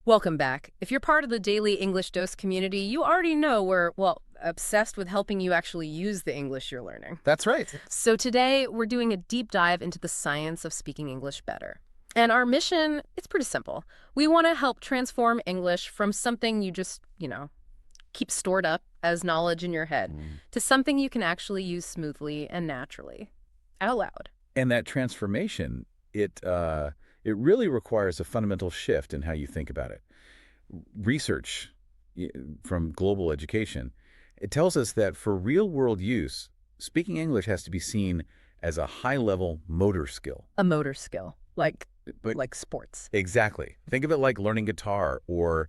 Welcome back. If you're part of the Daily English Dose community, you already know we're, well, obsessed with helping you actually use the English you're learning. That's right. So today, we're doing a deep dive into the science of speaking English better. And our mission, it's pretty simple. We want to help transform English from something you just, keep stored up as knowledge in your head to something you can actually use smoothly and naturally, out loud. And that transformation, it really requires a fundamental shift in how you think about it. Research from global education, it tells us that for real-world use, speaking English has to be seen as a high-level motor skill. A motor skill, like But sports. exactly. Think of it like learning guitar or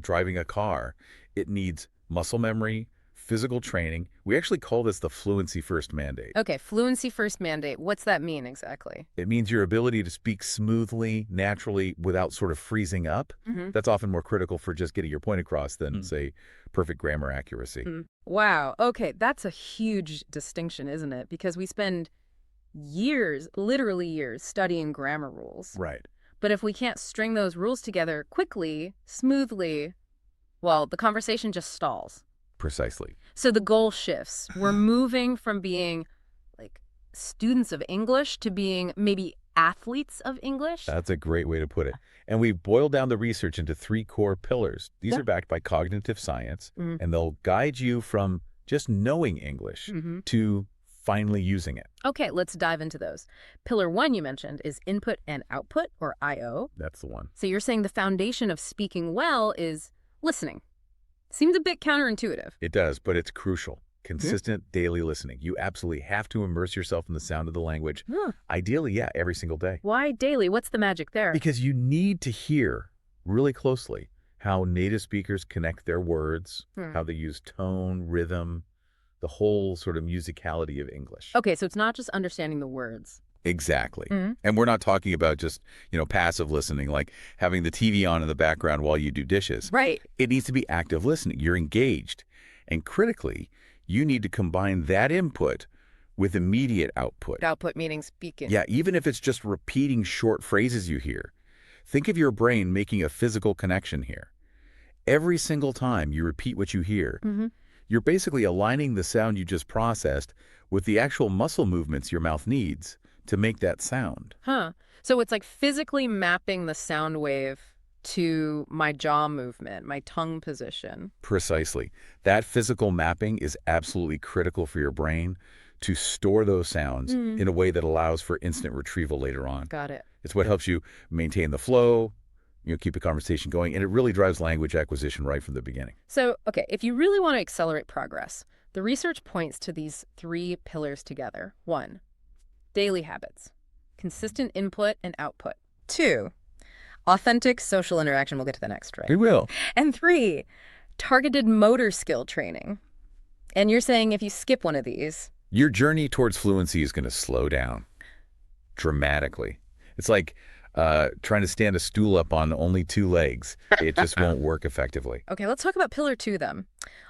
driving a car. It needs muscle memory, physical training. We actually call this the Fluency First Mandate. Okay, Fluency First Mandate. What's that mean exactly? It means your ability to speak smoothly, naturally, without sort of freezing up. That's often more critical for just getting your point across than, say, perfect grammar accuracy. Wow. Okay, that's a huge distinction, isn't it? Because we spend years, literally years, studying grammar rules. Right. But if we can't string those rules together quickly, smoothly, well, the conversation just stalls. Precisely. So the goal shifts. We're moving from being like students of English to being maybe athletes of English. That's a great way to put it. And we've boiled down the research into 3 core pillars. These are backed by cognitive science, and they'll guide you from just knowing English to finally using it. Okay, let's dive into those. Pillar 1 you mentioned is input and output, or I/O. That's the one. So you're saying the foundation of speaking well is listening. Seems a bit counterintuitive. It does, but it's crucial. Consistent daily listening. You absolutely have to immerse yourself in the sound of the language. Ideally, every single day. Why daily? What's the magic there? Because you need to hear really closely how native speakers connect their words, how they use tone, rhythm, the whole sort of musicality of English. Okay, so it's not just understanding the words. Exactly. And we're not talking about just, passive listening, like having the TV on in the background while you do dishes. Right. It needs to be active listening. You're engaged. And critically, you need to combine that input with immediate output. Output meaning speaking. Yeah, even if it's just repeating short phrases you hear. Think of your brain making a physical connection here. Every single time you repeat what you hear, you're basically aligning the sound you just processed with the actual muscle movements your mouth needs to make that sound. So it's like physically mapping the sound wave to my jaw movement, my tongue position. Precisely. That physical mapping is absolutely critical for your brain to store those sounds in a way that allows for instant retrieval later on. Got it. It's what helps you maintain the flow, keep a conversation going, and it really drives language acquisition right from the beginning. So, okay, if you really want to accelerate progress, the research points to these 3 pillars together. 1, daily habits, consistent input and output. 2, authentic social interaction. We'll get to the next, right? We will. And 3, targeted motor skill training. And you're saying if you skip one of these, Your journey towards fluency is going to slow down dramatically. It's like trying to stand a stool up on only 2 legs. It just won't work effectively. Okay, let's talk about pillar 2 then.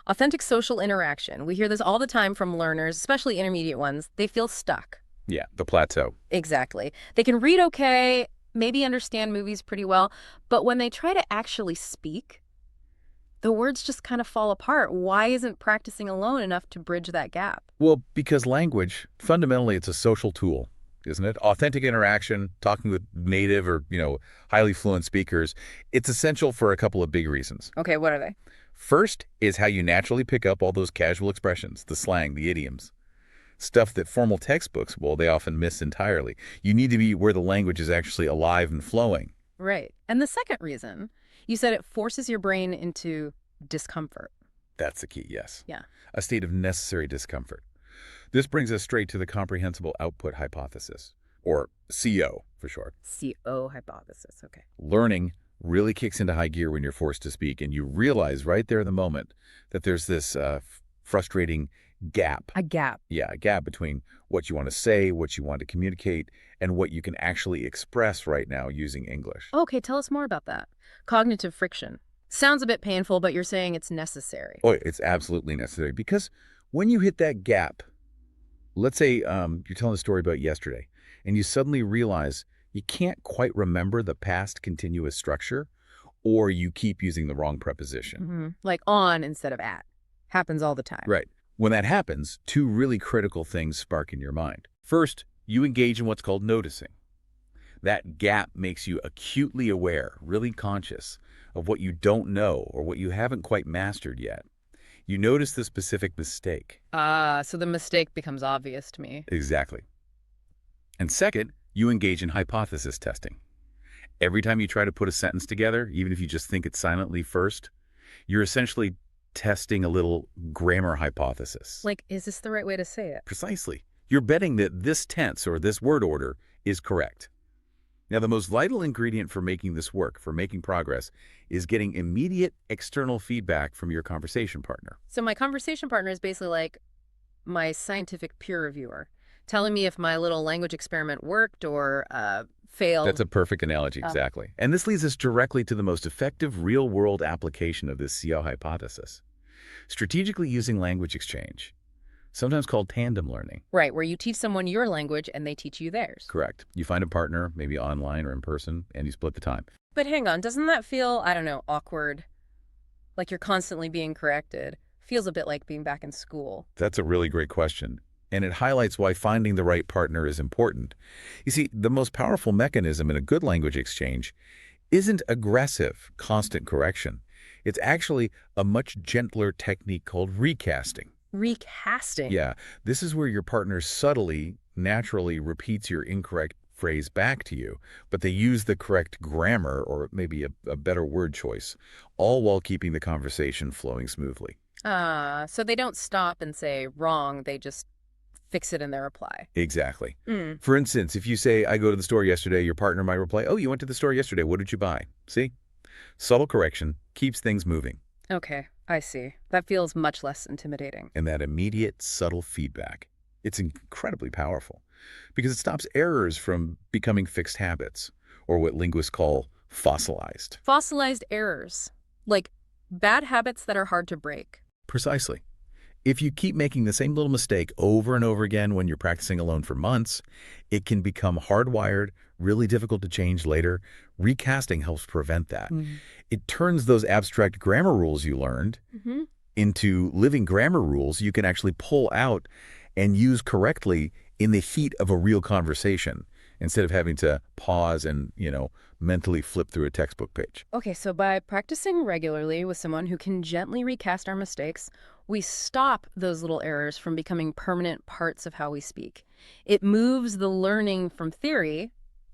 Authentic social interaction. We hear this all the time from learners, especially intermediate ones. They feel stuck. Yeah, the plateau. Exactly. They can read okay, maybe understand movies pretty well, but when they try to actually speak, the words just kind of fall apart. Why isn't practicing alone enough to bridge that gap? Well, because language, fundamentally, it's a social tool, isn't it? Authentic interaction, talking with native or, highly fluent speakers, it's essential for a couple of big reasons. Okay, what are they? First is how you naturally pick up all those casual expressions, the slang, the idioms. Stuff that formal textbooks, well, they often miss entirely. You need to be where the language is actually alive and flowing. Right. And the second reason, you said it forces your brain into discomfort. That's the key, yes. Yeah. A state of necessary discomfort. This brings us straight to the comprehensible output hypothesis, or CO for short. CO hypothesis, okay. Learning really kicks into high gear when you're forced to speak, and you realize right there in the moment that there's this frustrating gap. A gap. Yeah, a gap between what you want to say, what you want to communicate, and what you can actually express right now using English. Okay, tell us more about that. Cognitive friction. Sounds a bit painful, but you're saying it's necessary. Oh, it's absolutely necessary, because when you hit that gap, let's say you're telling a story about yesterday, and you suddenly realize you can't quite remember the past continuous structure, or you keep using the wrong preposition. Like on instead of at. Happens all the time. Right. When that happens, two really critical things spark in your mind. First, you engage in what's called noticing. That gap makes you acutely aware, really conscious of what you don't know or what you haven't quite mastered yet. You notice the specific mistake. So the mistake becomes obvious to me. Exactly. And second, you engage in hypothesis testing. Every time you try to put a sentence together, even if you just think it silently first, you're essentially testing a little grammar hypothesis. Like, is this the right way to say it? Precisely. You're betting that this tense or this word order is correct. Now, the most vital ingredient for making this work, for making progress, is getting immediate external feedback from your conversation partner. So my conversation partner is basically like my scientific peer reviewer, telling me if my little language experiment worked or failed. That's a perfect analogy, exactly. And this leads us directly to the most effective real-world application of this CO hypothesis. Strategically using language exchange, sometimes called tandem learning. Right, where you teach someone your language and they teach you theirs. Correct. You find a partner, maybe online or in person, and you split the time. But hang on, doesn't that feel, I don't know, awkward? Like you're constantly being corrected. Feels a bit like being back in school. That's a really great question. And it highlights why finding the right partner is important. You see, the most powerful mechanism in a good language exchange isn't aggressive, constant correction. It's actually a much gentler technique called recasting. Recasting? Yeah, this is where your partner subtly, naturally repeats your incorrect phrase back to you, but they use the correct grammar or maybe a better word choice, all while keeping the conversation flowing smoothly. So they don't stop and say wrong, they just fix it in their reply. Exactly. For instance, if you say, I go to the store yesterday, your partner might reply, oh, you went to the store yesterday. What did you buy? See? Subtle correction keeps things moving. Okay, I see. That feels much less intimidating. And that immediate, subtle feedback, it's incredibly powerful because it stops errors from becoming fixed habits, or what linguists call fossilized. Fossilized errors. Like bad habits that are hard to break. Precisely. If you keep making the same little mistake over and over again when you're practicing alone for months, it can become hardwired, really difficult to change later. Recasting helps prevent that. It turns those abstract grammar rules you learned into living grammar rules you can actually pull out and use correctly in the heat of a real conversation instead of having to pause and, mentally flip through a textbook page. Okay, so by practicing regularly with someone who can gently recast our mistakes, we stop those little errors from becoming permanent parts of how we speak. It moves the learning from theory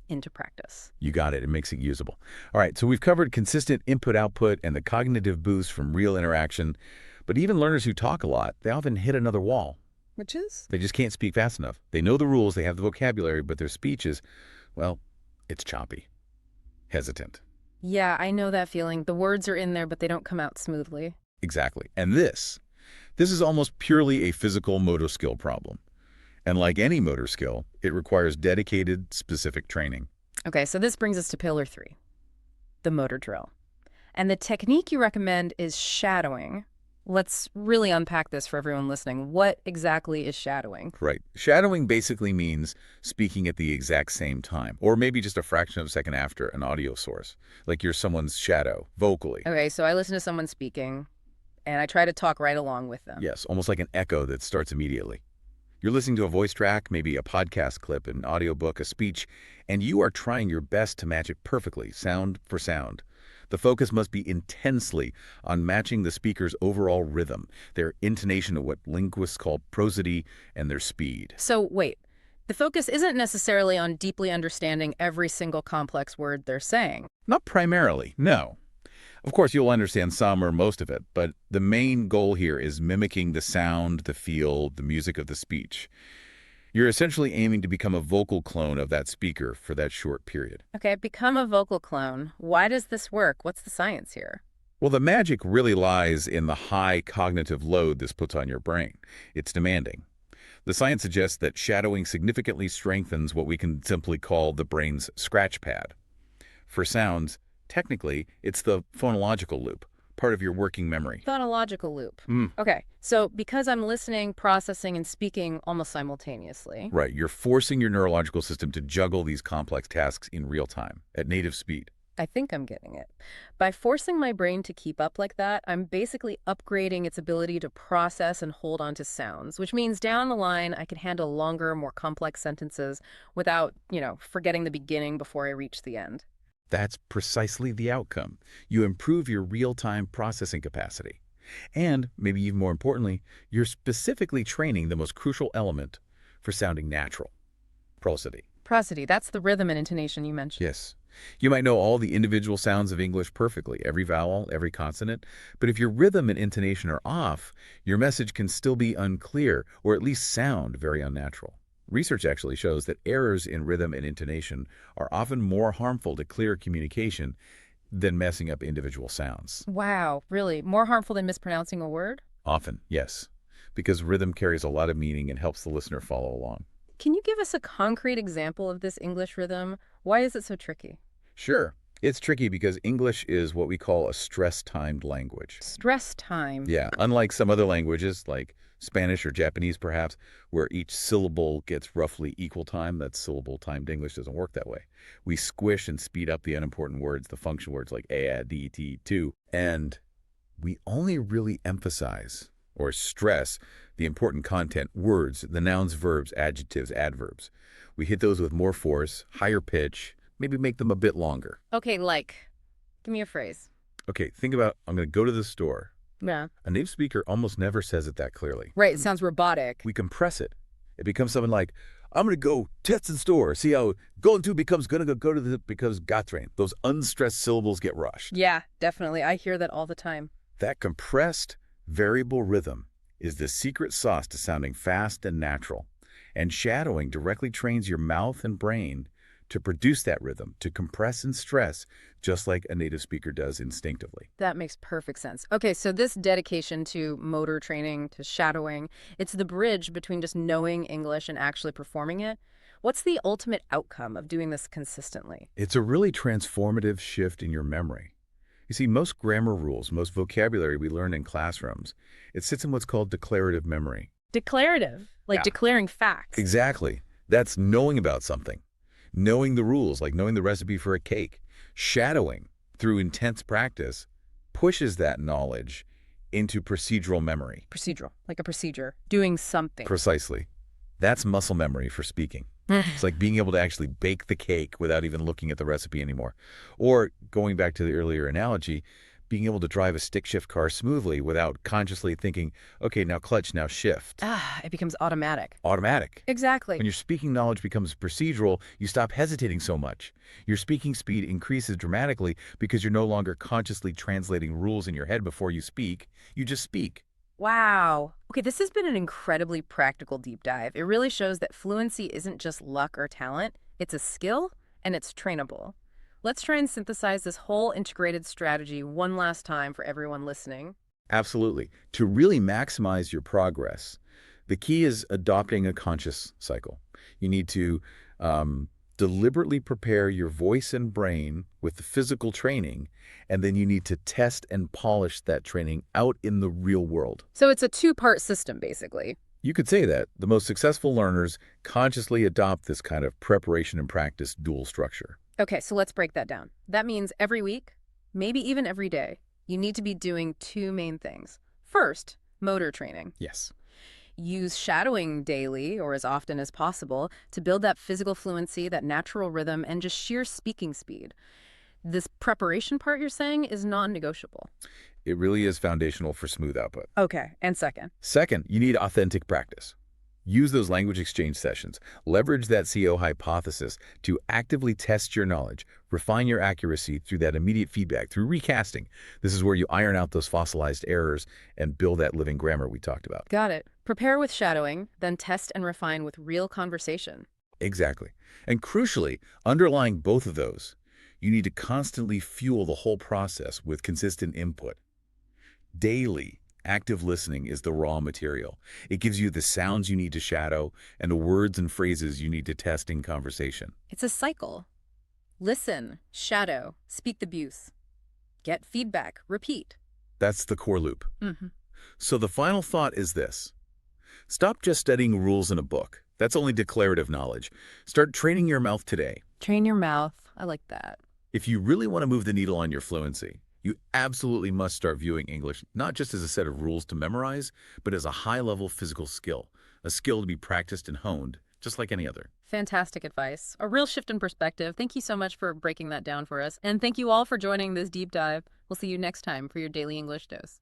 into practice. You got it. It makes it usable. All right, so we've covered consistent input-output and the cognitive boost from real interaction, but even learners who talk a lot, they often hit another wall. Which is? They just can't speak fast enough. They know the rules, they have the vocabulary, but their speech is, well, it's choppy, hesitant. Yeah, I know that feeling. The words are in there, but they don't come out smoothly. Exactly. And this is almost purely a physical motor skill problem. And like any motor skill, it requires dedicated, specific training. Okay, so this brings us to pillar 3, the motor drill. And the technique you recommend is shadowing. Let's really unpack this for everyone listening. What exactly is shadowing? Right. Shadowing basically means speaking at the exact same time, or maybe just a fraction of a second after an audio source, like you're someone's shadow, vocally. Okay, so I listen to someone speaking, and I try to talk right along with them. Yes, almost like an echo that starts immediately. You're listening to a voice track, maybe a podcast clip, an audiobook, a speech, and you are trying your best to match it perfectly, sound for sound. The focus must be intensely on matching the speaker's overall rhythm, their intonation of what linguists call prosody, and their speed. So wait, the focus isn't necessarily on deeply understanding every single complex word they're saying. Not primarily, no. Of course, you'll understand some or most of it, but the main goal here is mimicking the sound, the feel, the music of the speech. You're essentially aiming to become a vocal clone of that speaker for that short period. Okay, become a vocal clone. Why does this work? What's the science here? Well, the magic really lies in the high cognitive load this puts on your brain. It's demanding. The science suggests that shadowing significantly strengthens what we can simply call the brain's scratch pad. For sounds, technically, it's the phonological loop, part of your working memory. Phonological loop. Okay, so because I'm listening, processing, and speaking almost simultaneously. Right, you're forcing your neurological system to juggle these complex tasks in real time, at native speed. I think I'm getting it. By forcing my brain to keep up like that, I'm basically upgrading its ability to process and hold on to sounds, which means down the line I can handle longer, more complex sentences without, forgetting the beginning before I reach the end. That's precisely the outcome. You improve your real-time processing capacity. And, maybe even more importantly, you're specifically training the most crucial element for sounding natural, prosody. Prosody, that's the rhythm and intonation you mentioned. Yes. You might know all the individual sounds of English perfectly, every vowel, every consonant, but if your rhythm and intonation are off, your message can still be unclear or at least sound very unnatural. Research actually shows that errors in rhythm and intonation are often more harmful to clear communication than messing up individual sounds. Wow, really? More harmful than mispronouncing a word? Often, yes, because rhythm carries a lot of meaning and helps the listener follow along. Can you give us a concrete example of this English rhythm? Why is it so tricky? Sure, it's tricky because English is what we call a stress-timed language. Stress time. Yeah, unlike some other languages like Spanish or Japanese perhaps, where each syllable gets roughly equal time, that syllable-timed English doesn't work that way. We squish and speed up the unimportant words, the function words like a, d, t, to, and we only really emphasize or stress the important content, words, the nouns, verbs, adjectives, adverbs. We hit those with more force, higher pitch, maybe make them a bit longer. Okay, give me a phrase. Okay, think about, I'm going to go to the store. Yeah. A native speaker almost never says it that clearly. Right, it sounds robotic. We compress it. It becomes something like, I'm going to go test the store. See how going to becomes going to go to the becomes got train. Those unstressed syllables get rushed. Yeah, definitely. I hear that all the time. That compressed, variable rhythm is the secret sauce to sounding fast and natural. And shadowing directly trains your mouth and brain to produce that rhythm, to compress and stress, just like a native speaker does instinctively. That makes perfect sense. Okay, so this dedication to motor training, to shadowing, it's the bridge between just knowing English and actually performing it. What's the ultimate outcome of doing this consistently? It's a really transformative shift in your memory. You see, most grammar rules, most vocabulary we learn in classrooms, it sits in what's called declarative memory. Declarative, like Yeah. declaring facts. Exactly. That's knowing about something. Knowing the rules, like knowing the recipe for a cake. Shadowing, through intense practice, pushes that knowledge into procedural memory. Procedural, like a procedure, doing something. Precisely. That's muscle memory for speaking. It's like being able to actually bake the cake without even looking at the recipe anymore. Or, going back to the earlier analogy, being able to drive a stick-shift car smoothly without consciously thinking, okay, now clutch, now shift. It becomes automatic. Automatic. Exactly. When your speaking knowledge becomes procedural, you stop hesitating so much. Your speaking speed increases dramatically because you're no longer consciously translating rules in your head before you speak. You just speak. Wow. Okay, this has been an incredibly practical deep dive. It really shows that fluency isn't just luck or talent. It's a skill, and it's trainable. Let's try and synthesize this whole integrated strategy one last time for everyone listening. Absolutely. To really maximize your progress, the key is adopting a conscious cycle. You need to deliberately prepare your voice and brain with the physical training, and then you need to test and polish that training out in the real world. So it's a two-part system, basically. You could say that. The most successful learners consciously adopt this kind of preparation and practice dual structure. Okay, so let's break that down. That means every week, maybe even every day, you need to be doing two main things. First, motor training. Yes. Use shadowing daily or as often as possible to build that physical fluency, that natural rhythm, and just sheer speaking speed. This preparation part you're saying is non-negotiable. It really is foundational for smooth output. Okay, and second? Second, you need authentic practice. Use those language exchange sessions. Leverage that CO hypothesis to actively test your knowledge, refine your accuracy through that immediate feedback, through recasting. This is where you iron out those fossilized errors and build that living grammar we talked about. Got it. Prepare with shadowing, then test and refine with real conversation. Exactly. And crucially, underlying both of those, you need to constantly fuel the whole process with consistent input. Daily, active listening is the raw material. It gives you the sounds you need to shadow and the words and phrases you need to test in conversation. It's a cycle. Listen, shadow, speak the abuse. Get feedback, repeat. That's the core loop. Mm-hmm. So the final thought is this. Stop just studying rules in a book. That's only declarative knowledge. Start training your mouth today. Train your mouth. I like that. If you really want to move the needle on your fluency, you absolutely must start viewing English not just as a set of rules to memorize, but as a high-level physical skill, a skill to be practiced and honed, just like any other. Fantastic advice. A real shift in perspective. Thank you so much for breaking that down for us. And thank you all for joining this deep dive. We'll see you next time for your daily English dose.